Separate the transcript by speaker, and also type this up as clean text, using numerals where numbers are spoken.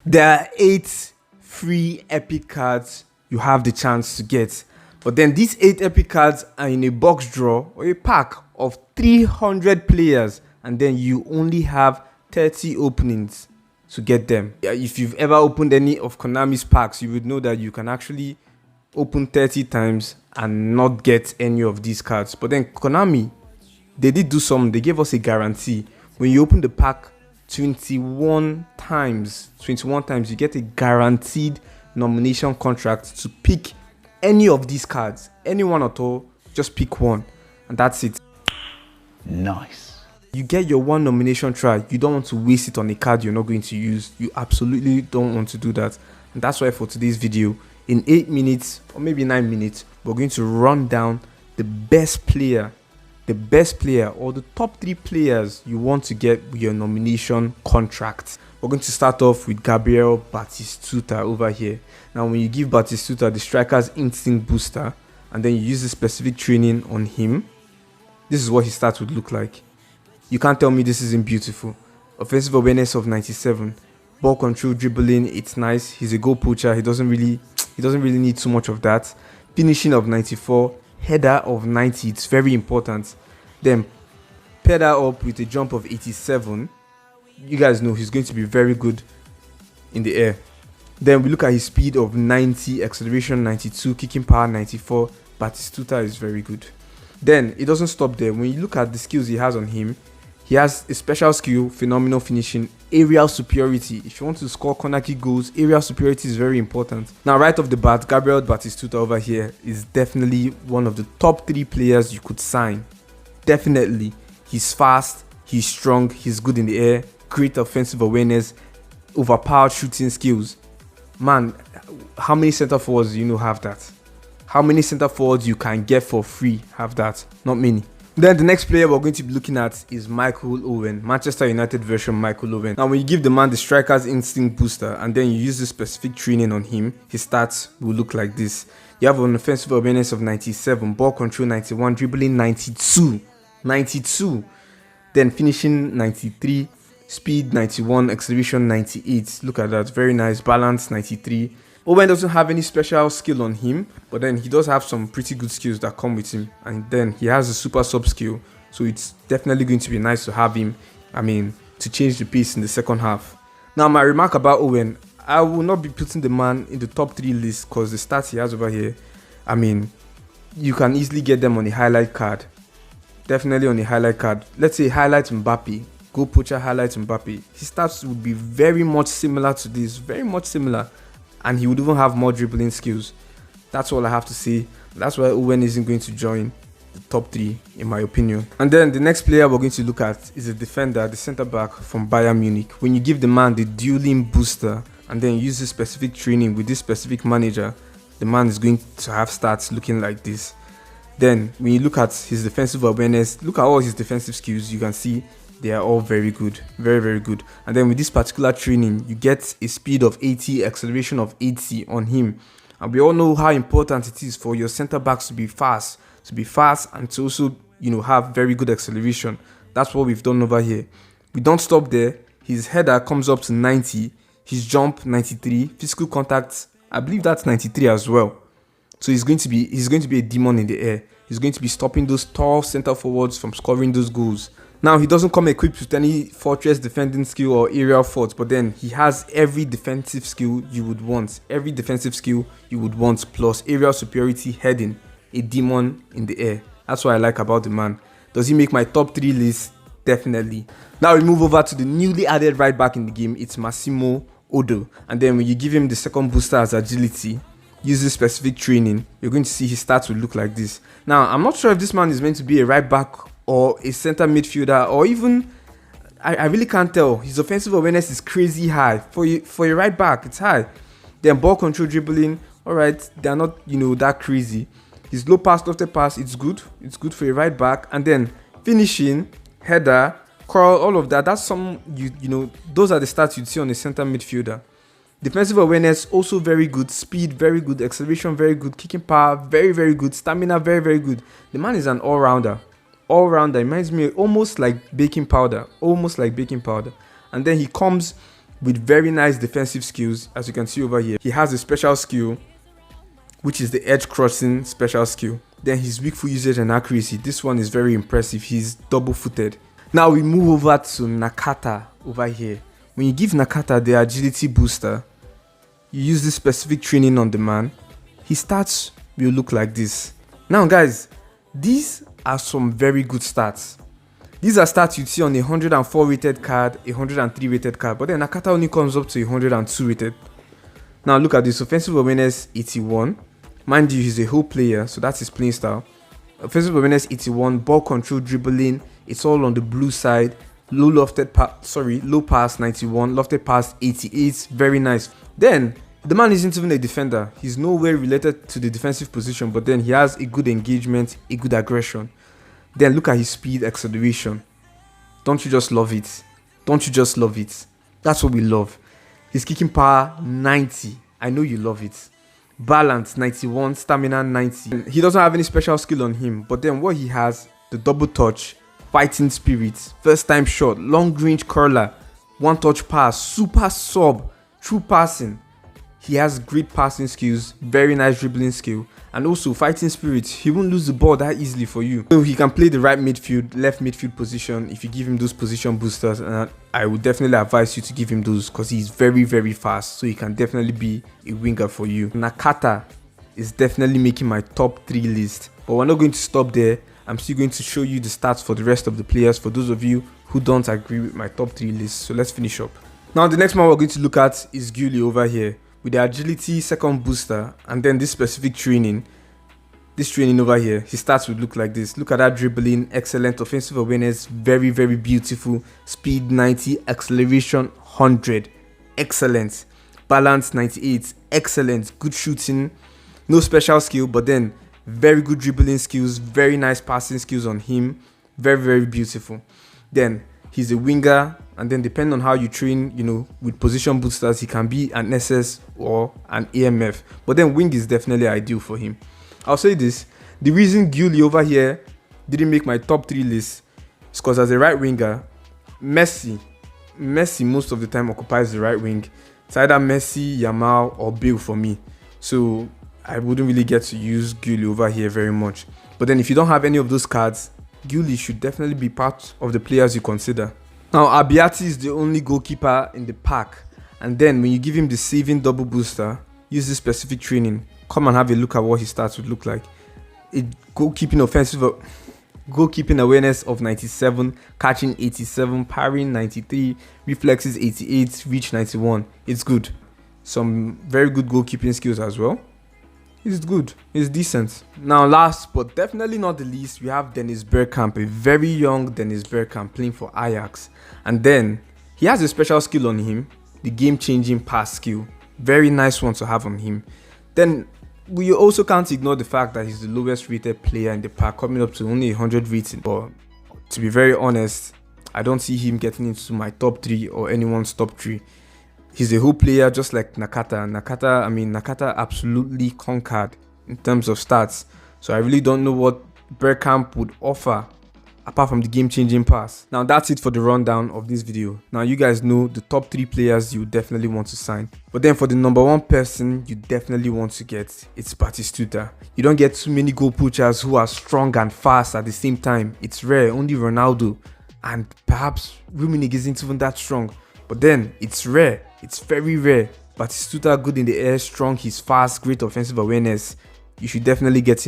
Speaker 1: There are 8 free epic cards you have the chance to get. But then these 8 epic cards are in a box draw or a pack of 300 players, and then you only have 30 openings to get them. If you've ever opened any of Konami's packs, you would know that you can actually open 30 times and not get any of these cards. But then Konami, they did do something. They gave us a guarantee. When you open the pack 21 times, you get a guaranteed nomination contract to pick any of these cards, any one at all. Just pick one, and that's it.
Speaker 2: Nice.
Speaker 1: You get your one nomination try. You don't want to waste it on a card you're not going to use. You absolutely don't want to do that. And that's why for today's video, in 8 minutes or maybe 9 minutes, we're going to run down the best player or the top 3 players you want to get with your nomination contract. We're going to start off with Gabriel Batistut over here. Now, when you give Batistuta the striker's instinct booster and then you use the specific training on him, this is what his stats would look like. You can't tell me this isn't beautiful. Offensive awareness of 97, ball control, dribbling, it's nice. He's a goal poacher. He doesn't really need too much of that. Finishing of 94, header of 90. It's very important. Then pair that up with a jump of 87. You guys know he's going to be very good in the air. Then we look at his speed of 90, acceleration 92, kicking power 94. Batistuta is very good. Then it doesn't stop there. When you look at the skills he has on him, he has a special skill, phenomenal finishing, aerial superiority. If you want to score corner kick goals, aerial superiority is very important. Now, right off the bat, Gabriel Batistut over here is definitely one of the top 3 players you could sign. Definitely. He's fast, he's strong, he's good in the air, great offensive awareness, overpowered shooting skills. Man, how many center forwards do you know have that? How many center forwards you can get for free have that? Not many. Then the next player we're going to be looking at is Michael Owen, Manchester United version Michael Owen. Now, when you give the man the striker's instinct booster and then you use the specific training on him, his stats will look like this. You have an offensive awareness of 97, ball control 91, dribbling 92. Then finishing 93, speed 91, acceleration 98. Look at that, very nice. Balance 93. Owen doesn't have any special skill on him, but then he does have some pretty good skills that come with him. And then he has a super sub skill, so it's definitely going to be nice to have him, to change the pace in the second half. Now, my remark about Owen, I will not be putting the man in the top 3 list because the stats he has over here, you can easily get them on a highlight card. Definitely on a highlight card. Let's say highlight Mbappe, goal poacher highlight Mbappe. His stats would be very much similar to this, very much similar. And he would even have more dribbling skills. That's all I have to say. That's why Owen isn't going to join the top 3 in my opinion. And then the next player we're going to look at is a defender, the centre back from Bayern Munich. When you give the man the dueling booster and then use this specific training with this specific manager, the man is going to have stats looking like this. Then when you look at his defensive awareness, look at all his defensive skills, you can see they are all very good, very, very good. And then with this particular training, you get a speed of 80, acceleration of 80 on him. And we all know how important it is for your center backs to be fast, and to also, have very good acceleration. That's what we've done over here. We don't stop there. His header comes up to 90, his jump 93, physical contact, I believe that's 93 as well. So he's going to be a demon in the air. He's going to be stopping those tall center forwards from scoring those goals. Now, he doesn't come equipped with any fortress defending skill or aerial force, but then he has every defensive skill you would want. Plus aerial superiority, heading, a demon in the air. That's what I like about the man. Does he make my top 3 list? Definitely. Now we move over to the newly added right back in the game. It's Masimo Odo. And then when you give him the second booster as agility, use this specific training, you're going to see his stats will look like this. Now, I'm not sure if this man is meant to be a right back or a center midfielder, or even, I really can't tell. His offensive awareness is crazy high. For a right back, it's high. Then ball control, dribbling, alright, they're not, that crazy. His low pass, lofted pass, it's good. It's good for a right back. And then finishing, header, curl, all of that. That's some, those are the stats you'd see on a center midfielder. Defensive awareness, also very good. Speed, very good. Acceleration, very good. Kicking power, very, very good. Stamina, very, very good. The man is an all-rounder. All-rounder. Reminds me almost like baking powder. And then he comes with very nice defensive skills. As you can see over here, he has a special skill, which is the edge crossing special skill. Then his weak foot usage and accuracy, this one is very impressive. He's double footed. Now we move over to Nakata over here. When you give Nakata the agility booster, you use this specific training on the man, his stats will look like this. Now guys, these are some very good stats. These are stats you'd see on a 104 rated card, a 103 rated card, but then Nakata only comes up to 102 rated. Now look at this: offensive awareness 81. Mind you, he's a whole player, so that's his playing style. Offensive awareness 81, ball control, dribbling, it's all on the blue side. Low pass 91, lofted pass 88, very nice. Then the man isn't even a defender. He's nowhere related to the defensive position, but then he has a good engagement, a good aggression. Then look at his speed, acceleration. Don't you just love it? Don't you just love it? That's what we love. His kicking power 90. I know you love it. Balance 91, stamina 90. He doesn't have any special skill on him, but then what he has, the double touch, fighting spirit, first time shot, long range curler, one touch pass, super sub, true passing. He has great passing skills, very nice dribbling skill, and also fighting spirit. He won't lose the ball that easily for you. So he can play the right midfield, left midfield position if you give him those position boosters, and I would definitely advise you to give him those because he's very, very fast, so he can definitely be a winger for you. Nakata is definitely making my top 3 list, but we're not going to stop there. I'm still going to show you the stats for the rest of the players for those of you who don't agree with my top 3 list. So let's finish up. Now the next man we're going to look at is Guli over here, with the agility second booster and then this specific training. This training over here, his stats would look like this. Look at that dribbling, excellent offensive awareness, very, very beautiful. Speed 90, acceleration 100, excellent. Balance 98, excellent. Good shooting, no special skill, but then very good dribbling skills, very nice passing skills on him, very, very beautiful. Then he's a winger, and then depending on how you train, with position boosters, he can be an SS or an AMF, but then wing is definitely ideal for him. I'll say this: the reason Guli over here didn't make my top 3 list is because as a right winger, Messi most of the time occupies the right wing. It's either Messi, Yamal, or Bale for me, so I wouldn't really get to use Guli over here very much. But then if you don't have any of those cards, Guli should definitely be part of the players you consider. Now Abiati is the only goalkeeper in the pack, and then when you give him the saving double booster, use this specific training, come and have a look at what his stats would look like. Goalkeeping awareness of 97, catching 87, parrying 93, reflexes 88, reach 91. It's good. Some very good goalkeeping skills as well. It's good. It's decent. Now last but definitely not the least, we have Dennis Bergkamp, a very young Dennis Bergkamp playing for Ajax. And then he has a special skill on him, the game-changing pass skill. Very nice one to have on him. Then we also can't ignore the fact that he's the lowest rated player in the pack, coming up to only 100 rating. But to be very honest, I don't see him getting into my top 3 or anyone's top 3. He's a whole player just like Nakata. Nakata absolutely conquered in terms of stats. So I really don't know what Bergkamp would offer apart from the game-changing pass. Now that's it for the rundown of this video. Now you guys know the top 3 players you definitely want to sign. But then for the number 1 person you definitely want to get, it's Batistuta. You don't get too many goal poachers who are strong and fast at the same time. It's rare, only Ronaldo. And perhaps Rummenigge isn't even that strong. But then it's rare. It's very rare. Batistuta good in the air, strong, he's fast, great offensive awareness. You should definitely get him.